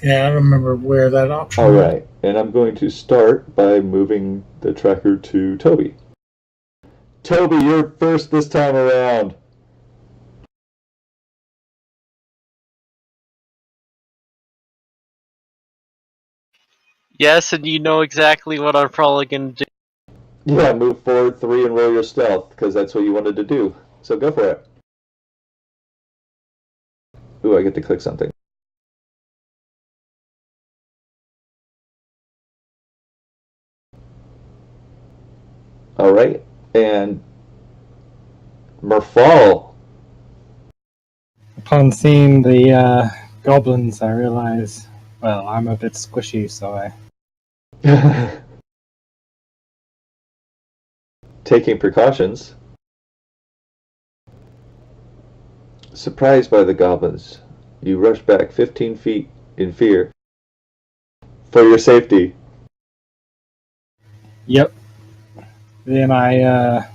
Yeah, I remember where that option was. Alright, and I'm going to start by moving the tracker to Toby. Toby, you're first this time around. Yes, and you know exactly what I'm probably going to do. Yeah, move forward 3 and roll your stealth, because that's what you wanted to do. So go for it. Ooh, I get to click something. Alright, and Merfal. Upon seeing the goblins, I realize, well, I'm a bit squishy, so I Taking precautions. Surprised by the goblins, you rush back 15 feet in fear. For your safety. Yep. Then well,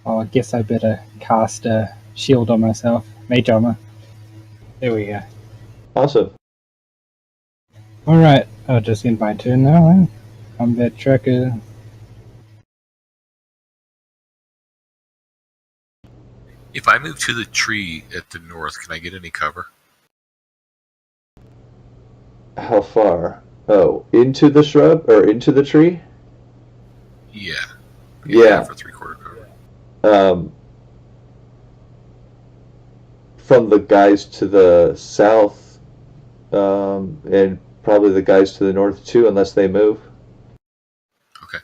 I guess I better cast a shield on myself. Mage armor. There we go. Awesome. Alright, I'll just end my turn now then. Combat tracker. If I move to the tree at the north, can I get any cover? How far? Oh, into the shrub or into the tree? Yeah. Yeah. For 3/4 cover. From the guys to the south, and probably the guys to the north too, unless they move. Okay.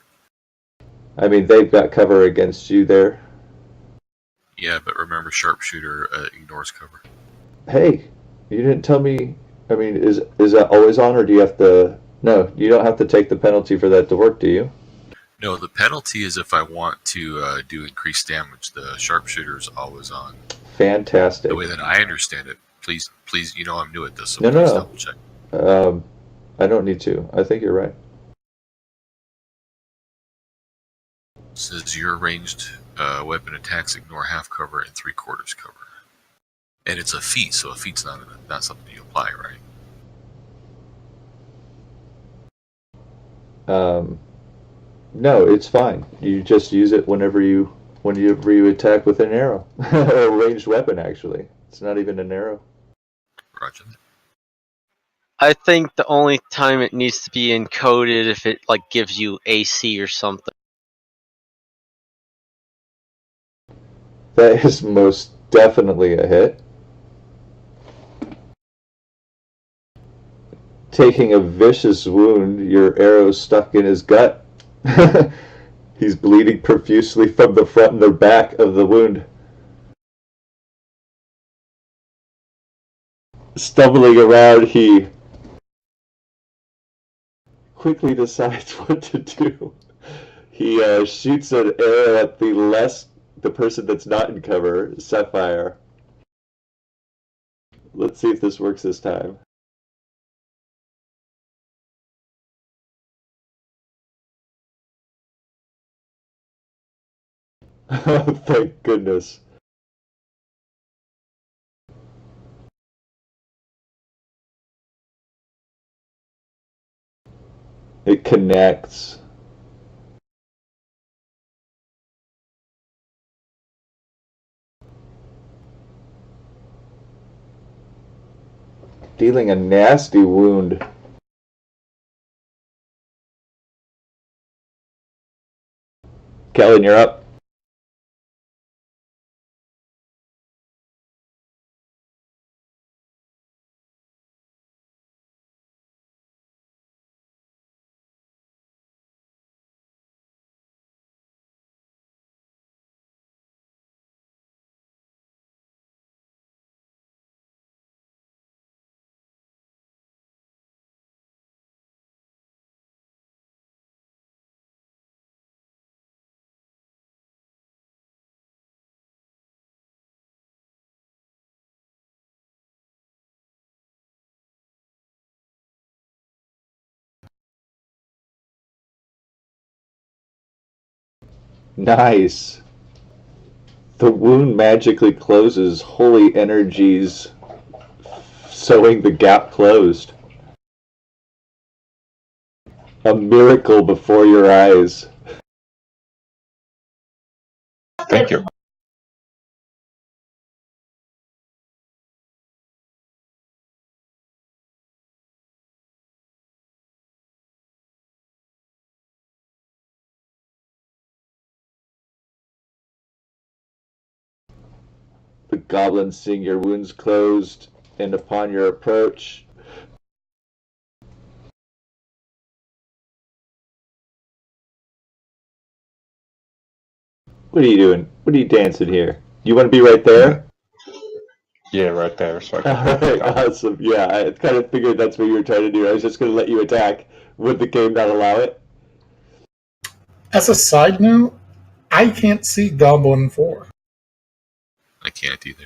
I mean, they've got cover against you there. Yeah, but remember, sharpshooter ignores cover. Hey, you didn't tell me. I mean, is that always on, or do you have to? No, you don't have to take the penalty for that to work, do you? No, the penalty is if I want to do increased damage. The sharpshooter is always on. Fantastic. The way that I understand it. Please, you know I'm new at this, so No, please no. double check. I don't need to. I think you're right. It says your ranged weapon attacks ignore half cover and 3/4 cover. And it's a feat, so a feat's not something you apply, right? No, it's fine. You just use it whenever you attack with an arrow or a ranged weapon. Actually, it's not even an arrow. Roger. I think the only time it needs to be encoded if it like gives you AC or something. That is most definitely a hit. Taking a vicious wound, your arrow stuck in his gut. He's bleeding profusely from the front and the back of the wound. Stumbling around, he quickly decides what to do. He shoots an arrow at the person that's not in cover, Sapphire. Let's see if this works this time. Thank goodness. It connects. Dealing a nasty wound. Kellen, you're up. Nice. The wound magically closes. Holy energies sewing the gap closed. A miracle before your eyes. Thank you. The goblins seeing your wounds closed, and upon your approach, what are you doing? What are you dancing here? You want to be right there? Yeah, right there. So I can Alright, awesome. Yeah, I kind of figured that's what you were trying to do. I was just going to let you attack. Would the game not allow it? As a side note, I can't see Goblin 4. I can't either.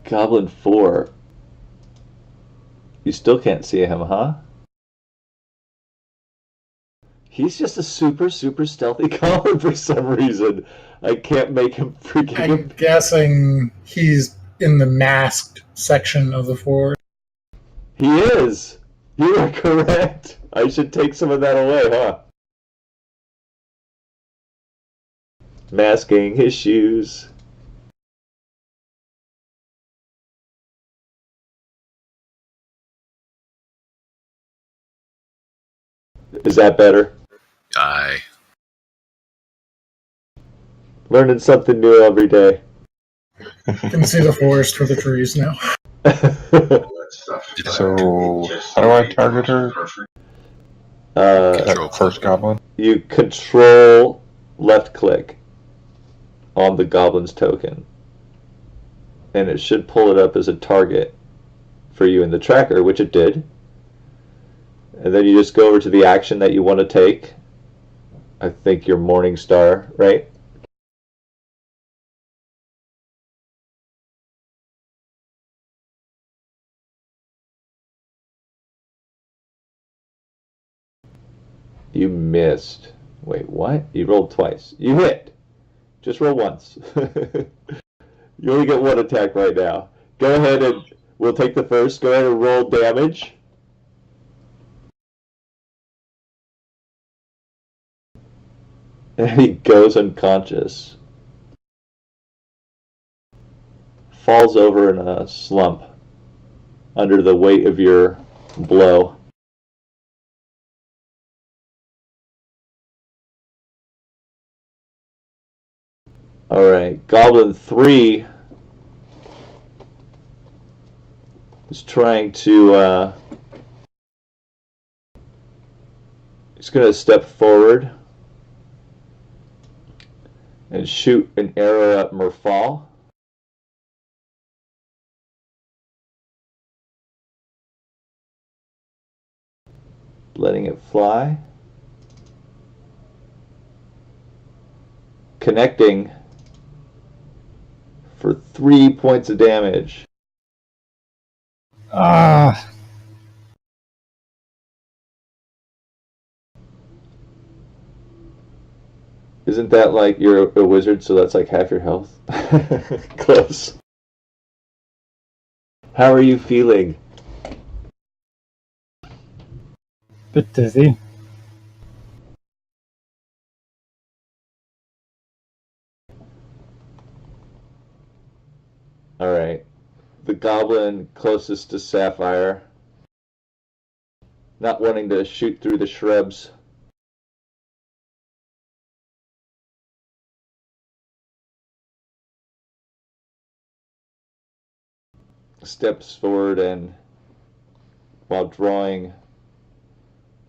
Goblin 4. You still can't see him, huh? He's just a super stealthy goblin for some reason. I can't make him freaking... I'm guessing he's in the masked section of the forest. He is! You are correct! I should take some of that away, huh? Masking his shoes. Is that better? I Learning something new every day. You can see the forest for the trees now. So, how do I target her? Control That first goblin? You control left click on the goblin's token, and it should pull it up as a target for you in the tracker, which it did. And then you just go over to the action that you want to take. I think your Morning Star, right? You missed. Wait, what? You rolled twice. You hit. Just roll once. You only get one attack right now. Go ahead and we'll take the first. Go ahead and roll damage. And he goes unconscious. Falls over in a slump under the weight of your blow. Alright, Goblin 3 is trying to, he's going to step forward and shoot an arrow at Merfal. Letting it fly. Connecting for 3 points of damage. Ah, Isn't that like you're a wizard, so that's like half your health? Close. How are you feeling? bit dizzy. Alright. The goblin closest to Sapphire, not wanting to shoot through the shrubs, steps forward and, while drawing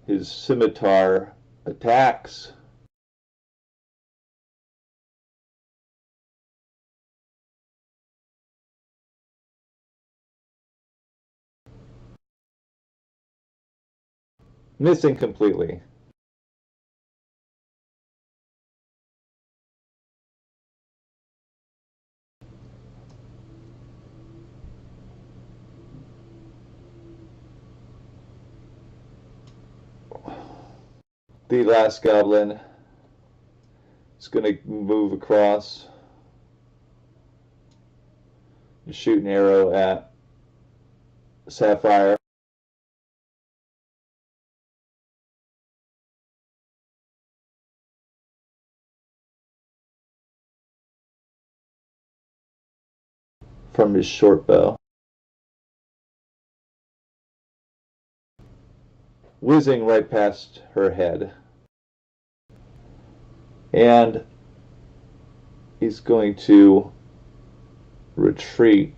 his scimitar, attacks. Missing completely. The last goblin is going to move across and shoot an arrow at Sapphire. From his short bow. Whizzing right past her head. And he's going to retreat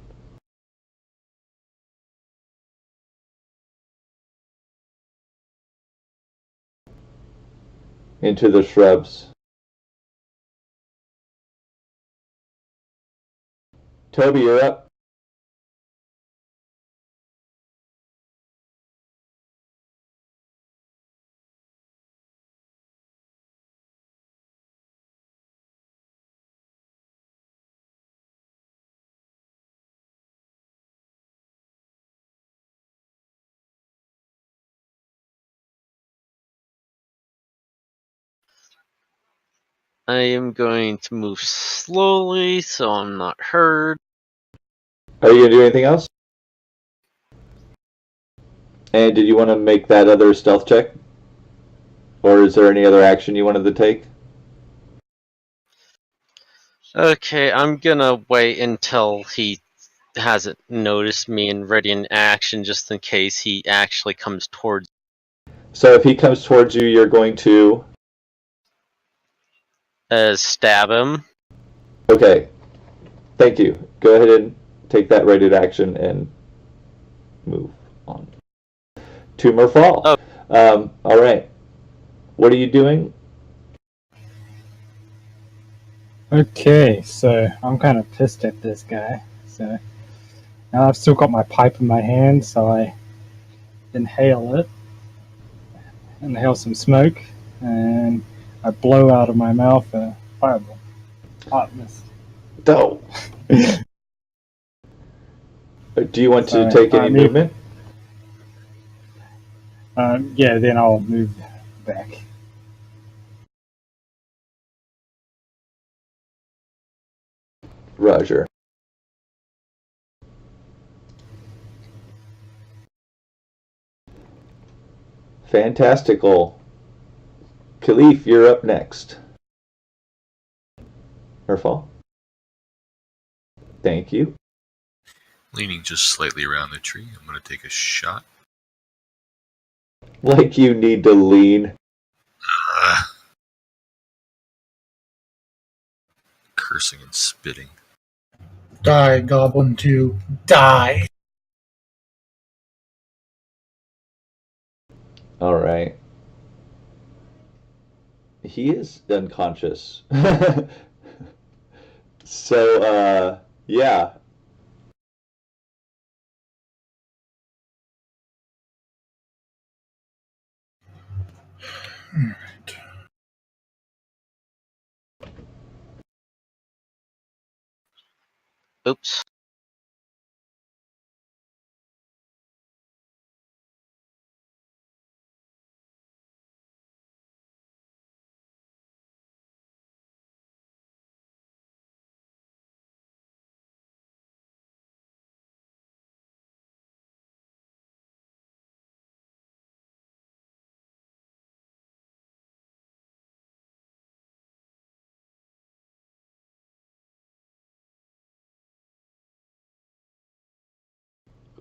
into the shrubs. Toby, you're up. I am going to move slowly so I'm not heard. Are you going to do anything else? And did you want to make that other stealth check? Or is there any other action you wanted to take? Okay, I'm gonna wait until he hasn't noticed me and ready in action just in case he actually comes towards. So if he comes towards you, you're going to... Stab him. Okay. Thank you. Go ahead and take that rated action and move on. Tumor fall. Oh. All right. What are you doing? Okay, so I'm kind of pissed at this guy. So now I've still got my pipe in my hand, so I inhale it, inhale some smoke, and I blow out of my mouth a fireball. Hot mist. No. Do you want to So, take any movement? Yeah, then I'll move back. Roger. Fantastical. Khalif, you're up next. Merfall. Thank you. Leaning just slightly around the tree, I'm going to take a shot. Like you need to lean. Cursing and spitting. Die, Goblin 2. Die. All right. He is unconscious. So, yeah. Alright. Oops.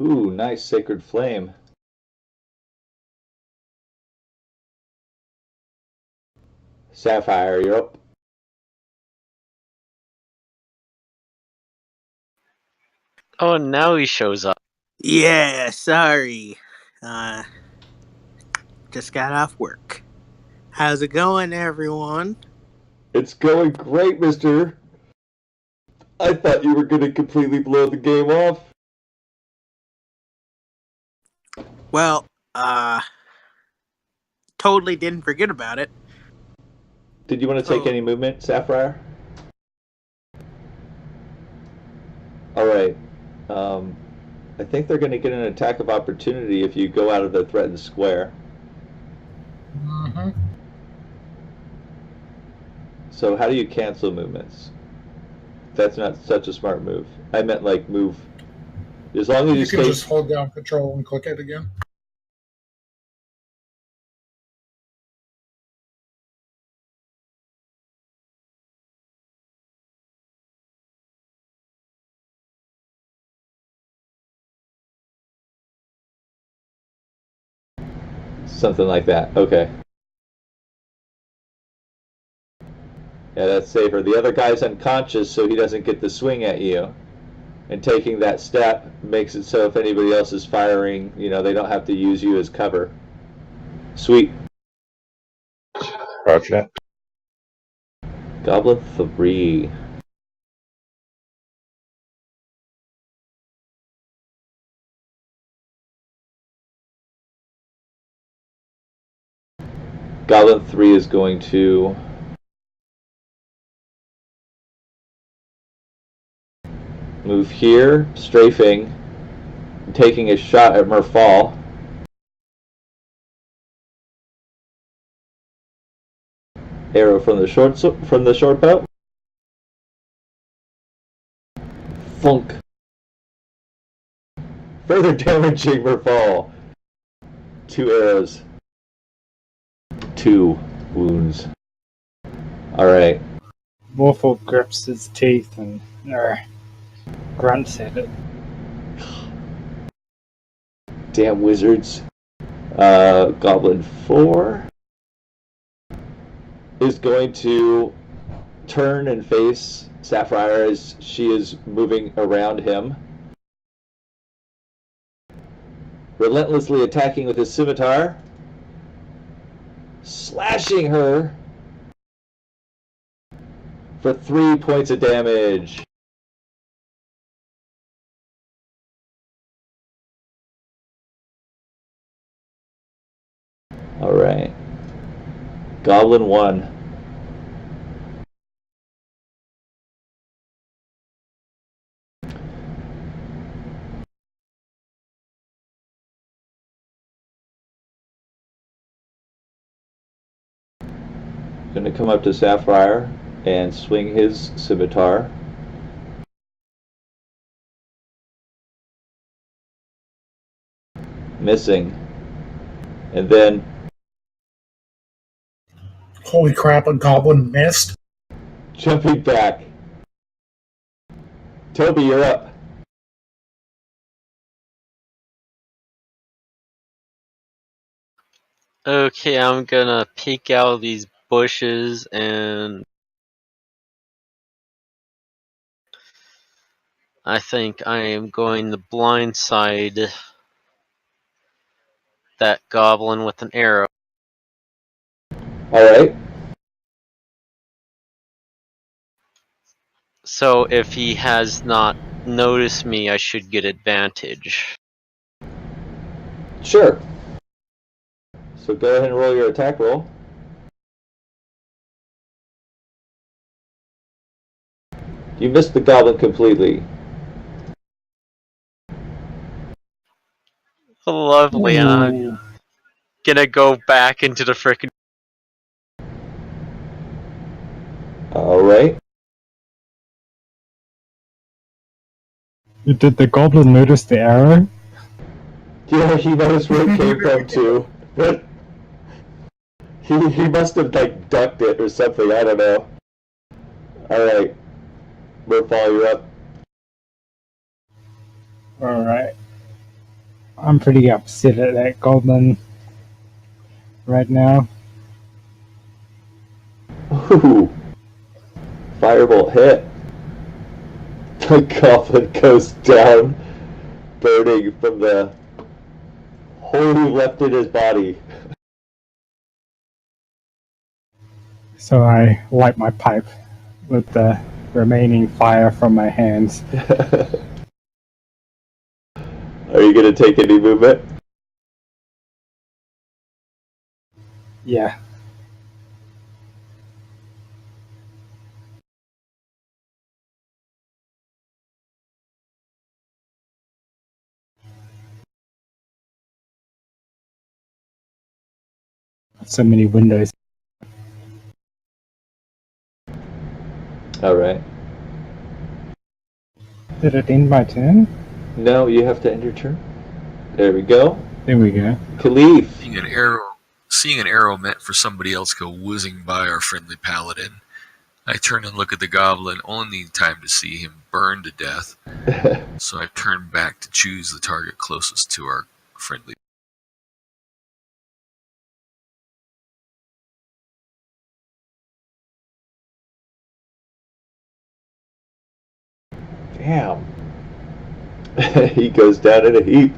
Ooh, nice sacred flame. Sapphire, you're up. Oh, now he shows up. Yeah, sorry. Just got off work. How's it going, everyone? It's going great, mister. I thought you were going to completely blow the game off. Well, totally didn't forget about it. Did you want to take any movement, Sapphire? All right. I think they're going to get an attack of opportunity if you go out of the threatened square. Mm-hmm. So how do you cancel movements? That's not such a smart move. I meant like move As long as You you can stay. just hold down control and click it again. Something like that. Okay. Yeah, that's safer. The other guy's unconscious, so he doesn't get the swing at you. And taking that step makes it so if anybody else is firing, they don't have to use you as cover. Sweet. Roger that. Goblin 3. Goblin 3 is going to move here, strafing, taking a shot at Merfall. Arrow from the short bow. Funk. Further damaging Merfall. 2 arrows. 2 wounds. Alright. Morphle grips his teeth and grunts at it. Damn wizards. Goblin 4 is going to turn and face Sapphire as she is moving around him. Relentlessly attacking with his scimitar. Slashing her for 3 points of damage. Alright. Goblin 1. Going to come up to Sapphire and swing his scimitar. Missing. And then... Holy crap, a goblin missed. Jumping back. Toby, you're up. Okay, I'm gonna peek out of these bushes and I think I am going to blindside that goblin with an arrow. Alright. So if he has not noticed me, I should get advantage. Sure. So go ahead and roll your attack roll. You missed the goblin completely. Lovely, I'm gonna go back into the frickin'. Alright. Did the goblin notice the arrow? Yeah, he noticed where it came from too. He must have ducked it or something, I don't know. Alright. Merfall, you're up. Alright. I'm pretty upset at that goblin right now. Ooh. Firebolt hit. The goblin goes down, burning from the hole left in his body. So I light my pipe with the remaining fire from my hands. Are you going to take any movement? Yeah. So many windows. Alright. Did it end my turn? No, you have to end your turn. There we go. There we go. Khalif. Seeing an arrow meant for somebody else go whizzing by our friendly paladin, I turn and look at the goblin, only need time to see him burn to death. So I turn back to choose the target closest to our friendly. Damn. He goes down in a heap.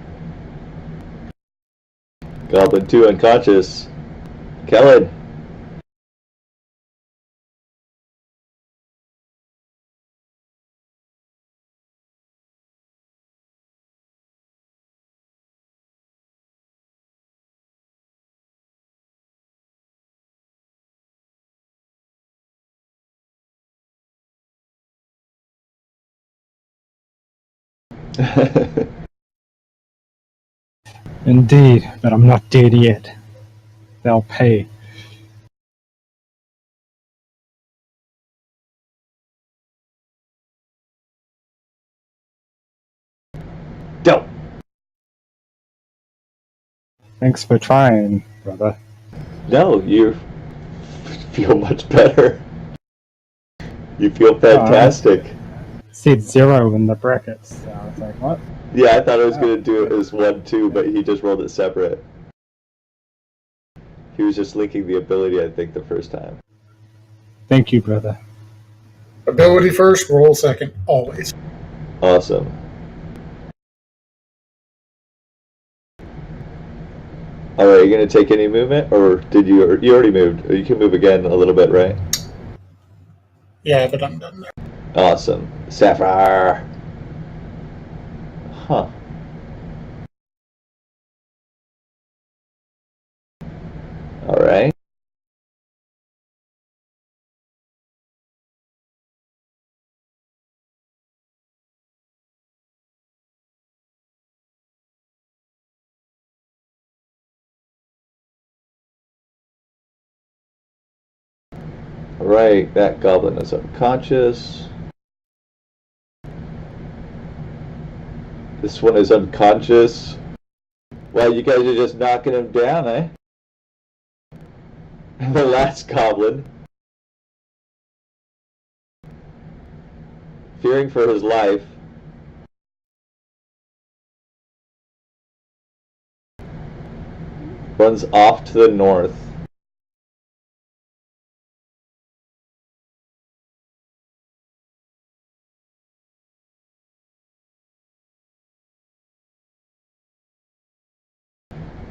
Goblin 2 unconscious. Kellen. Indeed, but I'm not dead yet. They'll pay. Don't. Thanks for trying, brother. No, you feel much better. You feel fantastic. It said 0 in the brackets, so I was like, what? Yeah, I thought I was going to do it as 1-2, but he just rolled it separate. He was just linking the ability, I think, the first time. Thank you, brother. Ability first, roll second, always. Awesome. Alright, you going to take any movement, or did you already moved? You can move again a little bit, right? Yeah, but I'm done there. Awesome. Sapphire. Huh. Alright. Alright, that goblin is unconscious. This one is unconscious. Wow, you guys are just knocking him down, eh? And the last goblin, fearing for his life, runs off to the north.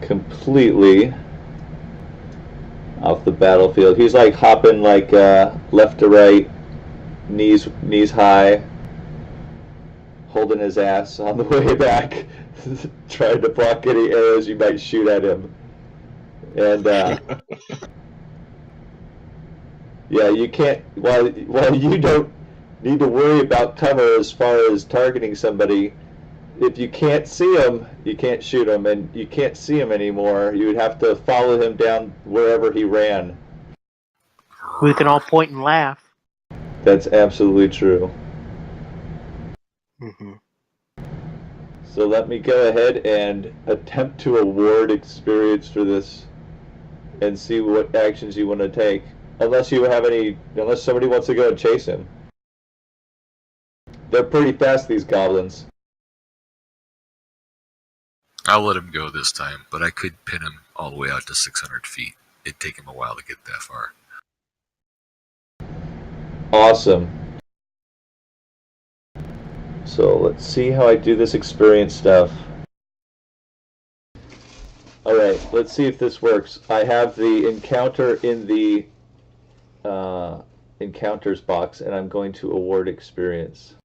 Completely off the battlefield. He's like hopping like left to right, knees high, holding his ass on the way back, trying to block any arrows you might shoot at him. And yeah, you can't. While you don't need to worry about cover as far as targeting somebody. If you can't see him, you can't shoot him, and you can't see him anymore. You would have to follow him down wherever he ran. We can all point and laugh. That's absolutely true. Mm-hmm. So let me go ahead and attempt to award experience for this and see what actions you want to take. Unless somebody wants to go and chase him. They're pretty fast, these goblins. I'll let him go this time, but I could pin him all the way out to 600 feet. It'd take him a while to get that far. Awesome. So let's see how I do this experience stuff. Alright, let's see if this works. I have the encounter in the encounters box, and I'm going to award experience.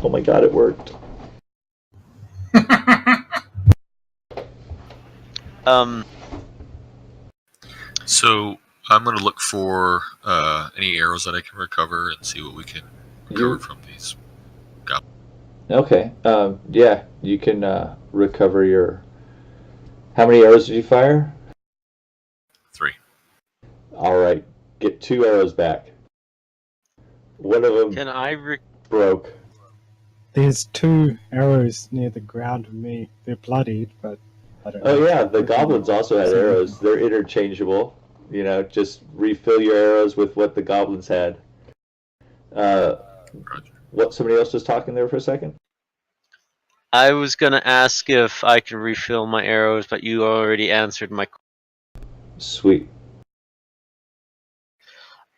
Oh my god, it worked. So I'm going to look for any arrows that I can recover and see what we can recover from these goblins. Okay. Yeah, you can recover your... How many arrows did you fire? 3. Alright, get 2 arrows back. One of them Can I broke. There's 2 arrows near the ground of me. They're bloodied, but I don't know. Oh if yeah, they're the broken. goblins also had So- arrows. They're interchangeable. You know, just refill your arrows with what the goblins had. What? Somebody else was talking there for a second? I was gonna ask if I could refill my arrows, but you already answered my. Sweet.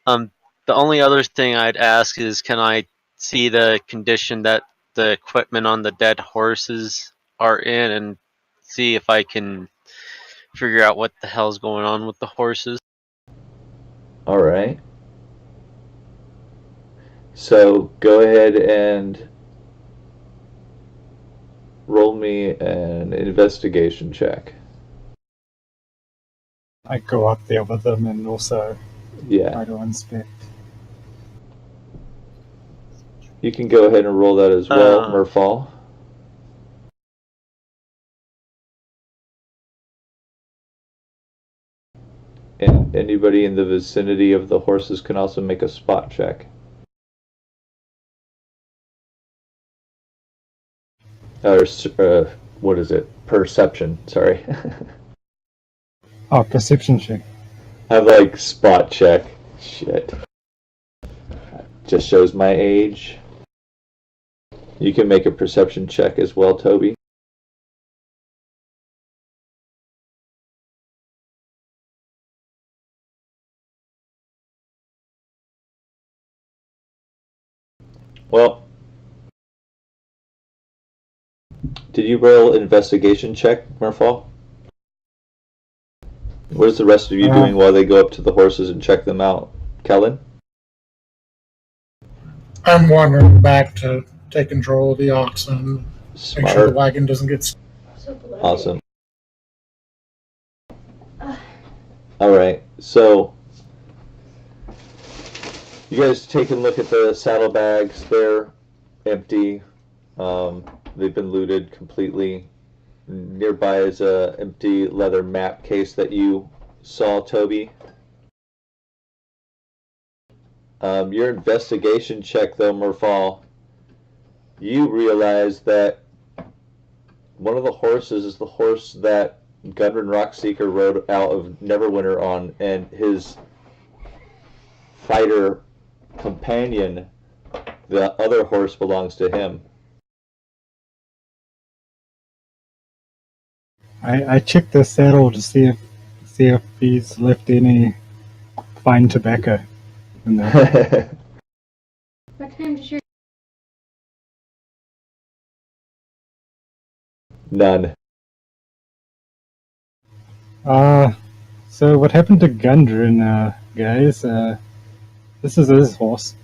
The only other thing I'd ask is, can I see the condition that the equipment on the dead horses are in, and see if I can figure out what the hell's going on with the horses? All right. So go ahead and roll me an investigation check. I go up there with them and also Yeah. try to inspect. You can go ahead and roll that as well, Murfall. And anybody in the vicinity of the horses can also make a spot check. Or, what is it? Perception, sorry. Oh, perception check. I have like spot check. Shit. Just shows my age. You can make a perception check as well, Toby. Well, did you roll an investigation check, Murfall? What is the rest of you doing while they go up to the horses and check them out? Kellen? I'm wandering back to take control of the oxen, make sure the Smart. wagon doesn't get. Awesome. Alright, so you guys take a look at the saddlebags. They're empty. They've been looted completely. Nearby is a empty leather map case that you saw, Toby. Your investigation check, though, Murfall, you realize that one of the horses is the horse that Gundren Rockseeker rode out of Neverwinter on, and his fighter companion, the other horse, belongs to him. I check the saddle to see if he's left any fine tobacco in there. What time does your None. So what happened to Gundren, guys? This is his horse.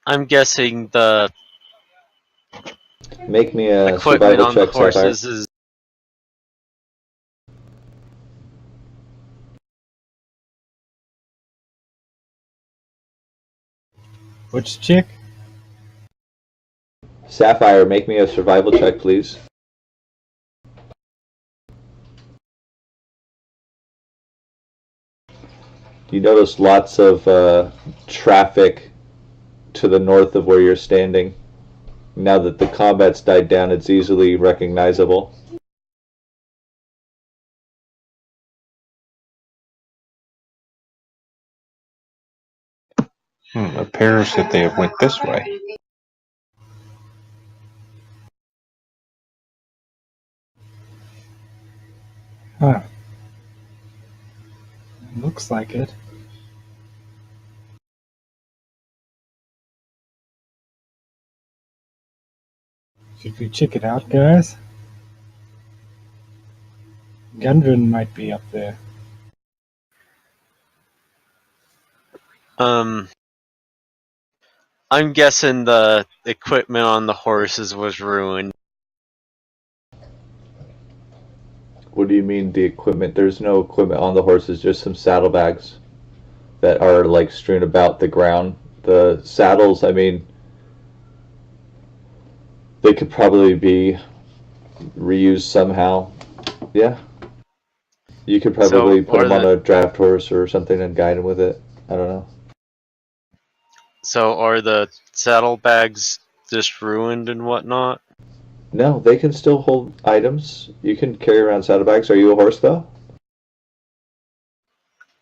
I'm guessing the Make me a equipment survival on the check, Sapphire. horses is. Which chick? Sapphire, make me a survival check, please. You notice lots of traffic to the north of where you're standing. Now that the combat's died down, it's easily recognizable. Appears that they have went this way. Huh. Looks like it. Should we check it out, guys? Gundren might be up there. I'm guessing the equipment on the horses was ruined. What do you mean the equipment? There's no equipment on the horses, just some saddlebags that are like strewn about the ground. The saddles, I mean, They could probably be reused somehow. Yeah. You could probably put them on a draft horse or something and guide them with it. I don't know. So are the saddlebags just ruined and whatnot? No, they can still hold items. You can carry around saddlebags. Are you a horse, though?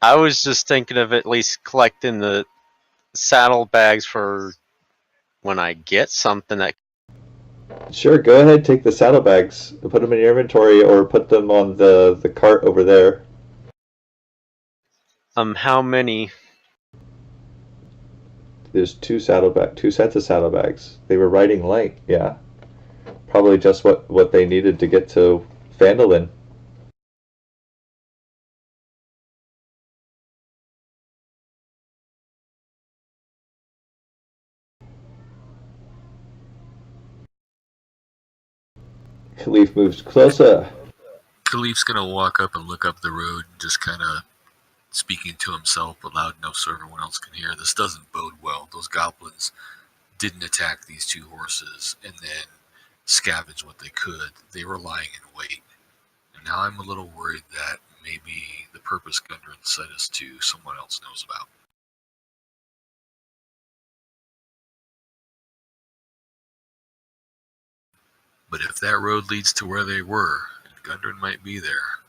I was just thinking of at least collecting the saddlebags for when I get something that. Sure, go ahead, take the saddlebags, put them in your inventory, or put them on the cart over there. How many? There's two sets of saddlebags. They were riding light, yeah. Probably just what they needed to get to Phandelver. Khalif moves closer. Khalif's gonna walk up and look up the road, just kind of speaking to himself, but loud enough so everyone else can hear. This doesn't bode well. Those goblins didn't attack these two horses and then scavenge what they could. They were lying in wait. And now I'm a little worried that maybe the purpose Gundren set us to, someone else knows about. But if that road leads to where they were, and Gundren might be there,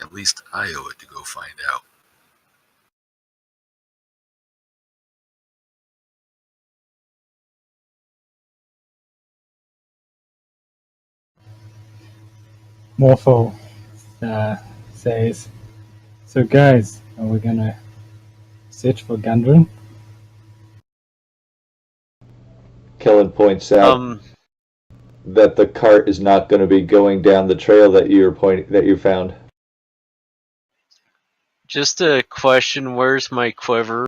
at least I owe it to go find out. Morphle says, "So guys, are we gonna search for Gundren?" Kellen points out that the cart is not going to be going down the trail that you found. Just a question, where's my quiver?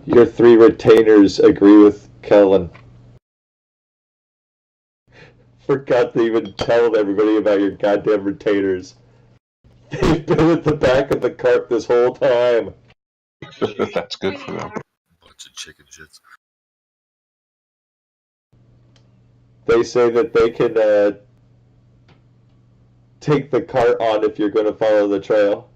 Your 3 retainers agree with Kellen. Forgot to even tell everybody about your goddamn retainers. They've been at the back of the cart this whole time. That's good for them. Bunch of chicken shits. They say that they can take the cart on if you're going to follow the trail.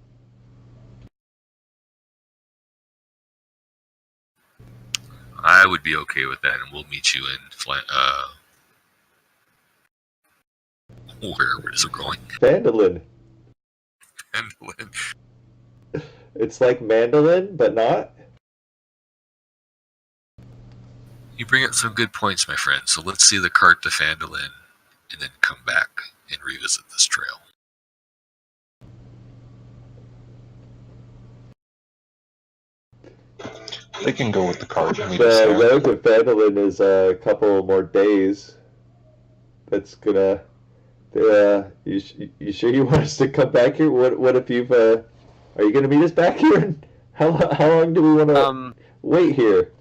I would be okay with that, and we'll meet you in wherever it is we're going. Phandelver. Phandelver. It's like mandolin, but not. You bring up some good points, my friend. So let's see the cart to Phandelver, and then come back and revisit this trail. They can go with the cart. The road to Phandelver is a couple more days. That's gonna. You sure you want us to come back here? What if you've? Are you gonna meet us back here? How long do we want to wait here?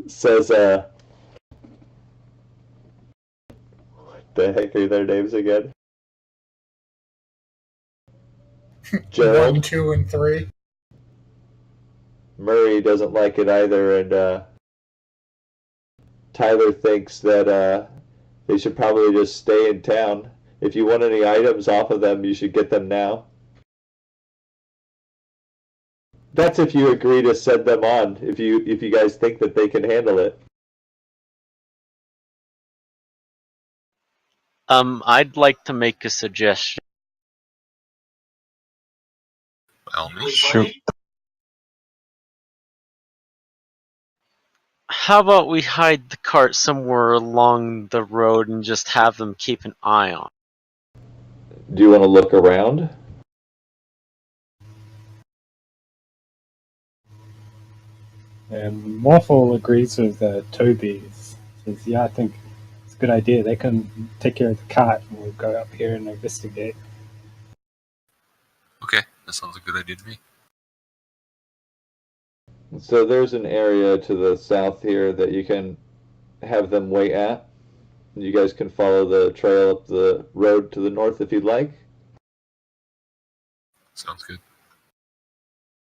Says what the heck are their names again? Gerald. 1, 2, and 3. Murray doesn't like it either, and Tyler thinks that they should probably just stay in town. If you want any items off of them, you should get them now. That's if you agree to send them on. If you guys think that they can handle it. I'd like to make a suggestion. Shoot. How about we hide the cart somewhere along the road and just have them keep an eye on? Do you want to look around? And Morphle agrees with Toby. Says, "Yeah, I think it's a good idea. They can take care of the cart, and we'll go up here and investigate." Okay, that sounds a good idea to me. So there's an area to the south here that you can have them wait at. You guys can follow the trail up the road to the north if you'd like. Sounds good.